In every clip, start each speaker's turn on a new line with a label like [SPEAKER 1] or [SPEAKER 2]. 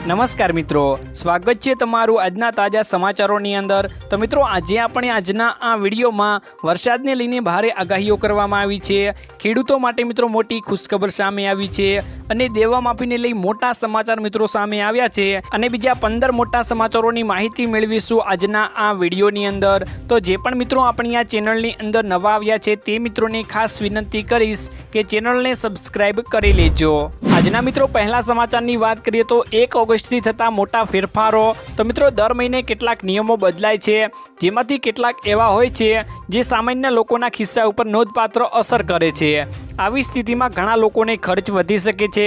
[SPEAKER 1] નમસ્કાર મિત્રો, સ્વાગત છે તમારું આજના તાજા સમાચારોની અંદર। તો મિત્રો આજે આપણે આજના આ વિડીયોમાં વરસાદને લઈને ભારે આગાહીઓ કરવામાં આવી છે। ખેડૂતો માટે મિત્રો મોટી ખુશખબર સામે આવી છે અને દેવા માફીને લઈ મોટા સમાચાર મિત્રો સામે આવ્યા છે અને બીજા 15 મોટા સમાચારોની માહિતી મેળવીશું આજના આ વિડીયોની અંદર। તો જે પણ મિત્રો આપણી આ ચેનલની અંદર નવા આવ્યા છે તે મિત્રોને ખાસ વિનંતી કરીશ કે ચેનલને સબસ્ક્રાઇબ કરી લેજો। આજના મિત્રો પહેલા સમાચારની વાત કરીએ તો 1 ઓગસ્ટથી થતા મોટા ફેરફારો। તો મિત્રો દર મહિને કેટલાક નિયમો બદલાય છે, જેમાંથી કેટલાક એવા હોય છે જે સામાન્ય લોકોના ખિસ્સા ઉપર નોંધપાત્ર અસર કરે છે। આવી સ્થિતિમાં ઘણા લોકોને ખર્ચ વધી શકે છે।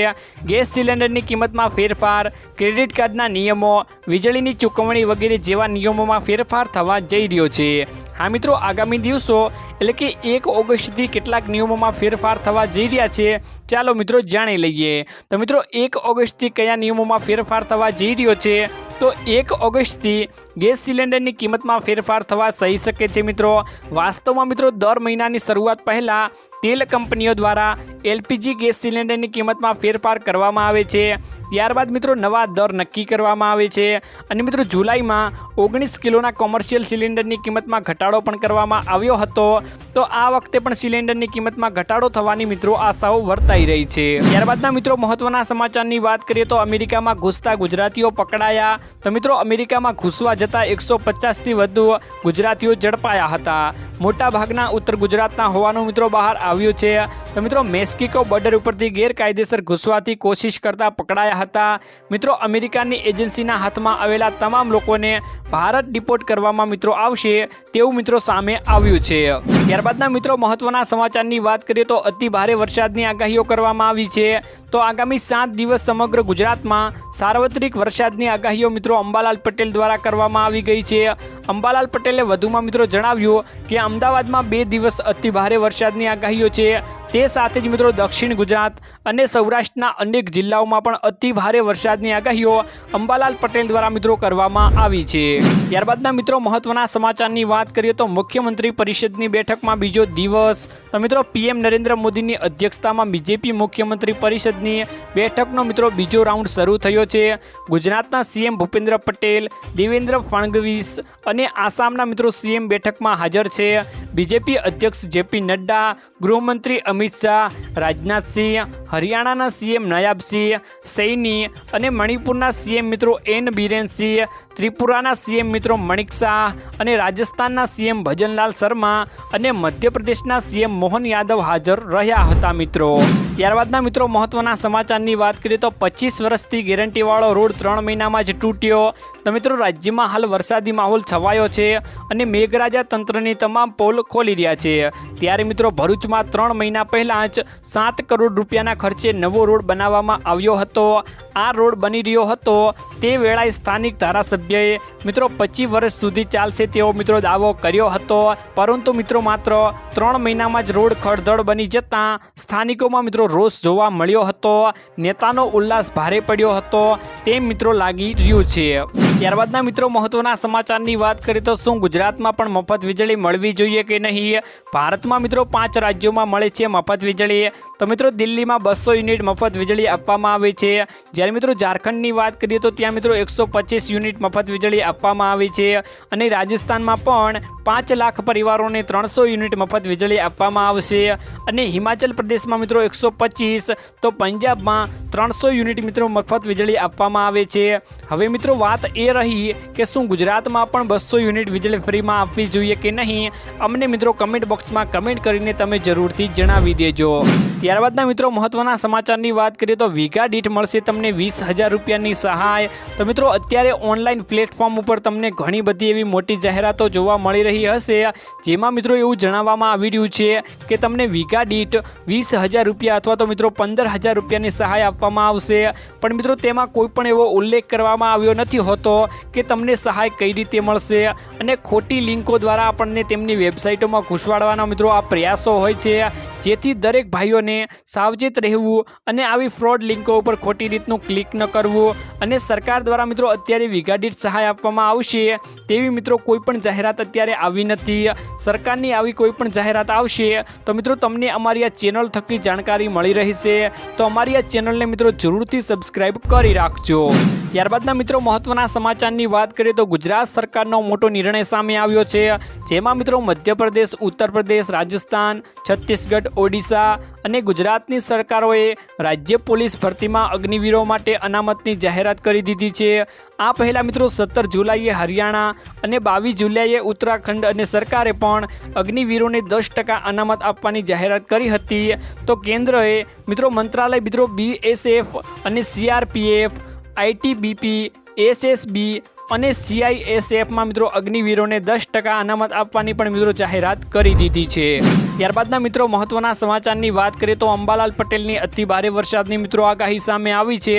[SPEAKER 1] ગેસ સિલિન્ડરની કિંમતમાં ફેરફાર, ક્રેડિટ કાર્ડના નિયમો, વીજળીની ચૂકવણી વગેરે જેવા નિયમોમાં ફેરફાર થવા જઈ રહ્યો છે। હા મિત્રો, આગામી દિવસો એટલે કે 1 ઓગસ્ટથી કેટલાક નિયમોમાં ફેરફાર થવા જઈ રહ્યા છે, ચાલો મિત્રો જાણી લઈએ। તો મિત્રો 1 ઓગસ્ટથી કયા નિયમોમાં ફેરફાર થવા જઈ રહ્યો છે? તો 1 ઓગસ્ટથી ગેસ સિલિન્ડરની કિંમતમાં ફેરફાર થવા થઈ શકે છે મિત્રો। વાસ્તવમાં મિત્રો દર મહિનાની શરૂઆત પહેલાં તેલ કંપનીઓ દ્વારા એલપીજી ગેસ સિલિન્ડરની કિંમતમાં ફેરફાર કરવામાં આવે છે। ત્યારબાદ મિત્રો નવા દર નક્કી કરવામાં આવે છે અને મિત્રો જુલાઈમાં 19 કિલોના કોમર્શિયલ સિલિન્ડરની કિંમતમાં ઘટાડો પણ કરવામાં આવ્યો હતો। તો આ વખતે પણ સિલિન્ડરની કિંમતમાં ઘટાડો થવાની મિત્રો આશાઓ વર્તાઈ રહી છે। ત્યારબાદના મિત્રો મહત્વના સમાચારની વાત કરીએ તો અમેરિકામાં ઘૂસતા ગુજરાતીઓ પકડાયા। તો મિત્રો અમેરિકામાં ઘૂસવા જતા 150થી વધુ ગુજરાતીઓ ઝડપાયા હતા। મોટા ભાગના ઉત્તર ગુજરાતના હોવાનું મિત્રો બહાર આવ્યું છે। તો મિત્રો મેક્સિકો બોર્ડર ઉપરથી ગેરકાયદેસર ઘૂસવાથી કોશિશ કરતા પકડાયા હતા। મિત્રો અમેરિકાની એજન્સીના હાથમાં આવેલા તમામ લોકોને ભારત ડિપોર્ટ કરવામાં મિત્રો આવશે તેવું મિત્રો સામે આવ્યું છે। ત્યારબાદના મિત્રો મહત્વના સમાચારની વાત કરીએ તો અતિ ભારે વરસાદની આગાહીઓ કરવામાં આવી છે। તો આગામી 7 દિવસ સમગ્ર ગુજરાતમાં સાર્વત્રિક વરસાદની આગાહીઓ મિત્રો અંબાલાલ પટેલ દ્વારા કરવામાં આવી ગઈ છે। અંબાલાલ પટેલે વધુમાં મિત્રો જણાવ્યું કે અમદાવાદમાં 2 દિવસ અતિ ભારે વરસાદની આગાહીઓ છે। તે સાથે જ મિત્રો દક્ષિણ ગુજરાત અને સૌરાષ્ટ્રના અનેક જિલ્લાઓમાં પણ અતિ ભારે વરસાદની આગાહીઓ અંબાલાલ પટેલ દ્વારા મિત્રો કરવામાં આવી છે। ત્યારબાદના મિત્રો મહત્વના સમાચારની વાત કરીએ તો મુખ્યમંત્રી પરિષદની બેઠકમાં બીજો દિવસ। તો મિત્રો પીએમ નરેન્દ્ર મોદીની અધ્યક્ષતામાં બીજેપી મુખ્યમંત્રી પરિષદની બેઠકનો મિત્રો બીજો રાઉન્ડ શરૂ થયો છે। ગુજરાતના સીએમ ભૂપેન્દ્ર પટેલ, દેવેન્દ્ર ફડણવીસ અને આસામના મિત્રો સીએમ બેઠકમાં હાજર છે। બીજેપી અધ્યક્ષ જેપી નડ્ડા, ગૃહમંત્રી અમિત શાહ, રાજનાથસિંહ, હરિયાણાના સીએમ નાયબસિંહ સૈની અને મણિપુરના સીએમ મિત્રો એન બિરેન સિંહ, ત્રિપુરાના સીએમ મિત્રો મણિક શાહ અને રાજસ્થાનના સીએમ ભજનલાલ શર્મા અને મધ્યપ્રદેશના સીએમ મોહન યાદવ હાજર રહ્યા હતા મિત્રો। ત્યારબાદના મિત્રો મહત્વના સમાચારની વાત કરીએ તો 25 વર્ષથી ગેરંટીવાળો રોડ 3 મહિનામાં જ તૂટ્યો। તો મિત્રો રાજ્યમાં હાલ વરસાદી માહોલ છવાયો છે અને મેઘરાજા તંત્રની તમામ પોલ ખોલી રહ્યા છે। ત્યારે મિત્રો ભરૂચમાં 3 મહિના પહેલાં જ 7 કરોડ રૂપિયાના ખર્ચે નવો રોડ બનાવવામાં આવ્યો હતો। આ રોડ બની રહ્યો હતો તે વેળાએ સ્થાનિક ધારાસભ્યએ મિત્રો 25 વર્ષ સુધી ચાલશે તેવો મિત્રો દાવો કર્યો હતો, પરંતુ મિત્રો માત્ર 3 મહિનામાં જ રોડ ખડધડ બની જતાં સ્થાનિકોમાં મિત્રો રોષ જોવા મળ્યો હતો। નેતાનો ઉલ્લાસ ભારે પડ્યો હતો તેમ મિત્રો લાગી રહ્યું છે। ત્યારબાદના મિત્રો મહત્વના સમાચારની વાત કરીએ તો શું ગુજરાતમાં પણ મફત વીજળી મળવી જોઈએ કે નહીં? ભારતમાં મિત્રો 5 રાજ્યોમાં મળે છે મફત વીજળી। તો મિત્રો દિલ્હીમાં 200 યુનિટ મફત વીજળી આપવામાં આવે છે, જ્યારે મિત્રો ઝારખંડની વાત કરીએ તો ત્યાં મિત્રો 125 યુનિટ મફત વીજળી આપવામાં આવે છે અને રાજસ્થાનમાં પણ 5 લાખ પરિવારોને 300 યુનિટ મફત વીજળી આપવામાં આવશે અને હિમાચલ પ્રદેશમાં મિત્રો 125, તો પંજાબમાં 300 યુનિટ મિત્રો મફત વીજળી આપવામાં આવે છે। હવે મિત્રો વાત એ રહી કે શું ગુજરાતમાં પણ 200 યુનિટ વીજળી ફ્રીમાં આપવી જોઈએ કે નહીં? અમને મિત્રો કમેન્ટ બોક્સમાં કમેન્ટ કરીને તમે જરૂરથી જણાવી દેજો। ત્યારબાદના મિત્રો મહત્વના સમાચારની વાત કરીએ તો વીઘા દીઠ મળશે તમને 20,000 રૂપિયાની સહાય। તો મિત્રો અત્યારે ઓનલાઈન પ્લેટફોર્મ ઉપર તમને ઘણી બધી એવી મોટી જાહેરાતો જોવા મળી રહી હશે, જેમાં મિત્રો એવું જણાવવામાં આવી રહ્યું છે કે તમને વીઘા દીઠ 20,000 રૂપિયા અથવા તો મિત્રો 15,000 રૂપિયાની સહાય આપવામાં આવશે, પણ મિત્રો તેમાં કોઈ પણ એવો ઉલ્લેખ કરવામાં આવ્યો નથી હોતો કે તમને સહાય કઈ રીતે મળશે અને ખોટી લિંકો દ્વારા આપણને તેમની વેબસાઇટોમાં ઘૂસવાડવાના મિત્રો આ પ્રયાસો હોય છે, જેથી દરેક ભાઈઓને સાવચેત રહેવું અને આવી ફ્રોડ લિંકો ઉપર ખોટી રીતનું ક્લિક ન કરવું। અને સરકાર દ્વારા મિત્રો અત્યારે વીઘા દીઠ સહાય આપવામાં આવશે તેવી મિત્રો કોઈ પણ જાહેરાત અત્યારે આવી નથી। સરકારની આવી કોઈ પણ જાહેરાત આવશે તો મિત્રો તમને અમારી આ ચેનલ થકી જાણકારી મળી રહેશે, તો અમારી આ ચેનલને મિત્રો જરૂરથી સબસ્ક્રાઇબ કરી રાખજો। ત્યારબાદના મિત્રો મહત્વના સમાચારની વાત કરીએ તો ગુજરાત સરકારનો મોટો નિર્ણય સામે આવ્યો છે, જેમાં મિત્રો મધ્યપ્રદેશ, ઉત્તર પ્રદેશ, રાજસ્થાન, છત્તીસગઢ, ઓડિશા અને ગુજરાતની સરકારોએ રાજ્ય પોલીસ ભરતીમાં અગ્નિવીરો માટે અનામતની જાહેરાત કરી દીધી છે। આ પહેલા મિત્રો 17 જુલાઈએ હરિયાણા અને 22 જુલાઈએ ઉત્તરાખંડ અને સરકારે પણ અગ્નિવીરોને 10% અનામત આપવાની જાહેરાત કરી હતી। તો કેન્દ્રએ મિત્રો મંત્રાલય મિત્રો BSF અને CRPF, ITBP, SSB અને CISFમાં મિત્રો અગ્નિવીરોને 10% અનામત આપવાની પણ મિત્રો જાહેરાત કરી દીધી છે। ત્યારબાદના મિત્રો મહત્વના સમાચારની વાત કરીએ તો અંબાલાલ પટેલની અતિ ભારે વરસાદની મિત્રો આગાહી સામે આવી છે,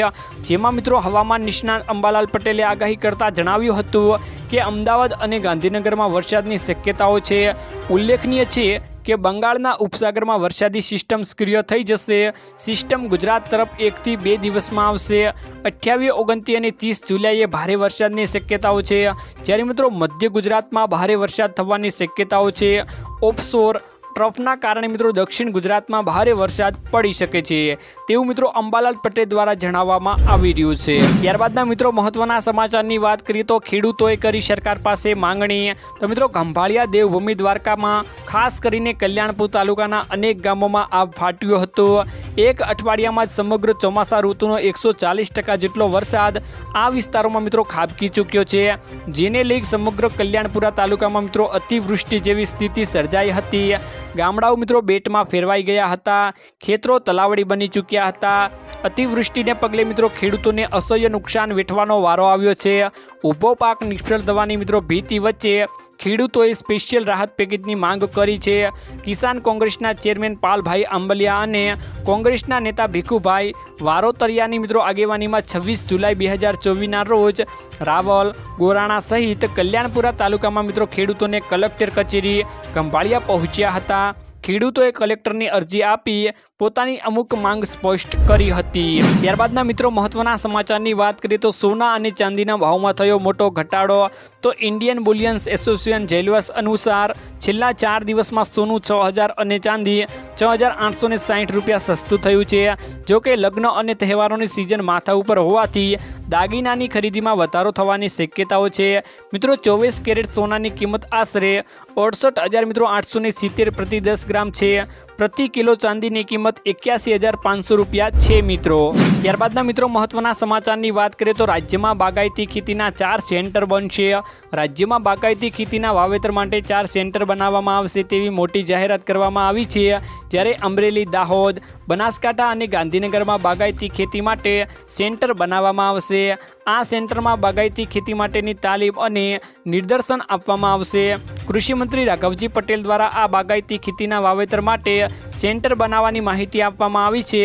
[SPEAKER 1] જેમાં મિત્રો હવામાન નિષ્ણાત અંબાલાલ પટેલે આગાહી કરતા જણાવ્યું હતું કે અમદાવાદ અને ગાંધીનગરમાં વરસાદની શક્યતાઓ છે। ઉલ્લેખનીય છે કે બંગાળના ઉપસાગરમાં વરસાદી સિસ્ટમ સક્રિય થઈ જશે। સિસ્ટમ ગુજરાત તરફ 1 થી 2 દિવસમાં આવશે। 28, 29 અને 30 જુલાઈએ ભારે વરસાદની શક્યતાઓ છે, જ્યારે મિત્રો મધ્ય ગુજરાતમાં ભારે વરસાદ થવાની શક્યતાઓ છે। ઓફશોર ટ્રફના કારણે મિત્રો દક્ષિણ ગુજરાતમાં ભારે વરસાદ પડી શકે છે તેવું મિત્રો અંબાલાલ પટેલ દ્વારા જણાવવામાં આવી રહ્યું છે। ત્યારબાદના મિત્રો મહત્વના સમાચારની વાત કરીએ તો ખેડૂતોએ કરી સરકાર પાસે માંગણી। તો મિત્રો ખંભાળિયા, દેવભૂમિ, દ્વારકામાં ખાસ કરીને કલ્યાણપુર તાલુકાના અનેક ગામોમાં આભ ફાટ્યો હતો। એક અઠવાડિયામાં જ સમગ્ર ચોમાસા ઋતુનો 140% જેટલો વરસાદ આ વિસ્તારોમાં મિત્રો ખાબકી ચૂક્યો છે, જેને લઈ સમગ્ર કલ્યાણપુરા તાલુકામાં મિત્રો અતિવૃષ્ટિ જેવી સ્થિતિ સર્જાઈ હતી। ગામડાઓ મિત્રો બેટમાં ફેરવાઈ ગયા હતા, ખેતરો તલાવડી બની ચૂક્યા હતા। અતિવૃષ્ટિને પગલે મિત્રો ખેડૂતોને અસહ્ય નુકસાન વેઠવાનો વારો આવ્યો છે। ઊભો પાક નિષ્ફળ થવાની મિત્રો ભીતિ વચ્ચે ખેડૂતોએ સ્પેશિયલ રાહત પેકેજની માંગ કરી છે। કિસાન કોંગ્રેસના ચેરમેન પાલભાઈ આંબલિયા અને કોંગ્રેસના નેતા ભીખુભાઈ વારોતરિયાની મિત્રો આગેવાનીમાં 26 જુલાઈ 2024ના રોજ રાવલ, ગોરાણા સહિત કલ્યાણપુરા તાલુકામાં મિત્રો ખેડૂતોને કલેક્ટર કચેરી ખંભાળિયા પહોંચ્યા હતા। ખેડૂતોએ કલેક્ટરની અરજી આપી પોતાની અમુક માંગ સ્પષ્ટ કરી હતી। ત્યારબાદના મિત્રો મહત્વના સમાચારની વાત કરીએ તો સોના અને ચાંદીના ભાવમાં થયો મોટો ઘટાડો। તો ઇન્ડિયન બુલિયન્સ એસોસિએશન જેલવસ અનુસાર છેલ્લા 4 દિવસમાં સોનું 6000 અને ચાંદી 6860 રૂપિયા સસ્તું થયું છે। જો કે લગ્ન અને તહેવારોની સિઝન માથા ઉપર હોવાથી દાગીનાની ખરીદીમાં વધારો થવાની શક્યતાઓ છે। મિત્રો 24 કેરેટ સોનાની કિંમત આશરે 68,000 મિત્રો 870 પ્રતિ 10 ગ્રામ છે। પ્રતિ કિલો ચાંદીની કિંમત 81,500 રૂપિયા છે મિત્રો। ત્યારબાદના મિત્રો મહત્વના સમાચારની વાત કરીએ તો રાજ્યમાં બાગાયતી ખેતીના 4 સેન્ટર બનશે। રાજ્યમાં બાગાયતી ખેતીના વાવેતર માટે 4 સેન્ટર બનાવવામાં આવશે તેવી મોટી જાહેરાત કરવામાં આવી છે, જ્યારે અમરેલી, દાહોદ, બનાસકાંઠા અને ગાંધીનગરમાં બાગાયતી ખેતી માટે સેન્ટર બનાવવામાં આવશે। આ સેન્ટરમાં બાગાયતી ખેતી માટેની તાલીમ અને નિદર્શન આપવામાં આવશે। કૃષિમંત્રી રાઘવજી પટેલ દ્વારા આ બાગાયતી ખેતીના વાવેતર માટે સેન્ટર બનાવવાની માહિતી આપવામાં આવી છે।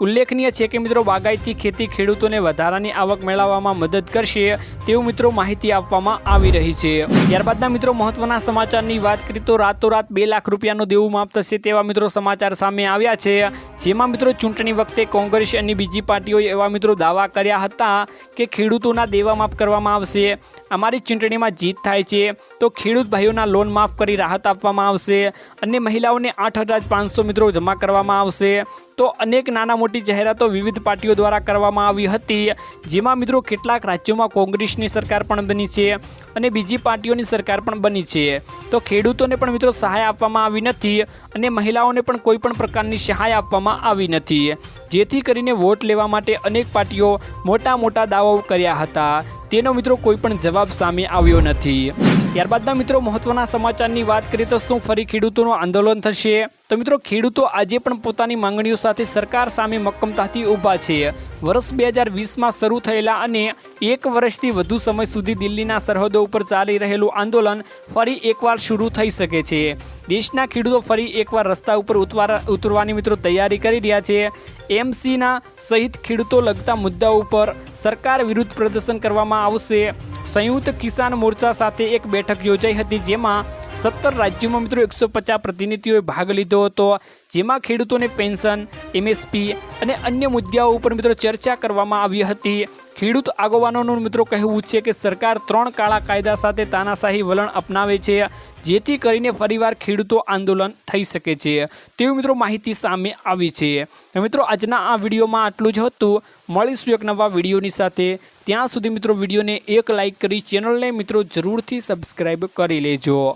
[SPEAKER 1] ઉલ્લેખનીય છે કે મિત્રો બાગાયતી ખેતી ખેડૂતોને વધારાની આવક મેળવવામાં મદદ કરશે તેવું મિત્રો માહિતી આપવામાં આવી રહી છે। ત્યારબાદના મિત્રો મહત્વના સમાચારની વાત કરીએ તો રાતોરાત 2 લાખ રૂપિયાનું દેવું માફ થશે તેવા મિત્રો સમાચાર સામે આવ્યા છે, જેમાં મિત્રો ચૂંટણી વખતે કોંગ્રેસ અને બીજી પાર્ટીઓએ એવા મિત્રો દાવા કર્યા હતા કે ખેડૂતોના દેવા માફ કરવામાં આવશે। અમારી ચૂંટણીમાં જીત થાય છે તો ખેડૂત ભાઈઓના લોન માફ કરી રાહત આપવામાં આવશે અને મહિલાઓને 8,500 મિત્રો જમા કરવામાં આવશે। તો અનેક નાના મોટી જાહેરાતો વિવિધ પાર્ટીઓ દ્વારા કરવામાં આવી હતી, જેમાં મિત્રો કેટલાક રાજ્યોમાં કોંગ્રેસની સરકાર પણ બની છે અને બીજી પાર્ટીઓની સરકાર પણ બની છે। તો ખેડૂતોને પણ મિત્રો સહાય આપવામાં આવી નથી અને મહિલાઓને પણ કોઈ પણ પ્રકારની સહાય આપવામાં આવી નથી, જેથી કરીને વોટ લેવા માટે અનેક પાર્ટીઓ મોટા દાવાઓ કર્યા હતા, તેનો મિત્રો કોઈ પણ જવાબ સામે આવ્યો નથી। ત્યારબાદના મિત્રો મહત્વના સમાચારની વાત કરીએ તો શું ફરી ખેડૂતોનું આંદોલન થશે? તો મિત્રો ખેડૂતો આજે પણ પોતાની માંગણીઓ સાથે સરકાર સામે મક્કમતાથી ઊભા છે। વર્ષ 2020માં શરૂ થયેલા અને 1 વર્ષથી વધુ સમય સુધી દિલ્હીના સરહદો ઉપર ચાલી રહેલું આંદોલન ફરી એકવાર શરૂ થઈ શકે છે। દેશના ખેડૂતો ફરી એકવાર રસ્તા ઉપર ઉતરવાની મિત્રો તૈયારી કરી રહ્યા છે। એમસીના સહિત ખેડૂતો લગતા મુદ્દાઓ ઉપર સરકાર વિરુદ્ધ પ્રદર્શન કરવામાં આવશે। સંયુક્ત કિસાન મોરચા સાથે એક બેઠક યોજાઈ હતી, જેમાં 17 રાજ્યોમાં મિત્રો 150 પ્રતિનિધિઓએ ભાગ લીધો હતો, જેમાં ખેડૂતોને પેન્શન, MSP અને અન્ય મુદ્દાઓ ઉપર મિત્રો ચર્ચા કરવામાં આવી હતી. ખેડૂત આગેવાનોનું મિત્રો કહેવું છે કે સરકાર 3 કાળા કાયદા સાથે તાનાશાહી વલણ અપનાવે છે, જેથી કરીને ફરીવાર ખેડૂતો આંદોલન થઈ શકે છે તેવી મિત્રો માહિતી સામે આવી છે. મિત્રો આજના આ વિડીયોમાં આટલું જ હતું. મળીશું એક નવા વિડીયોની સાથે. ત્યાં સુધી મિત્રો વિડીયોને એક લાઇક કરી ચેનલને મિત્રો જરૂરથી સબસ્ક્રાઈબ કરી લેજો.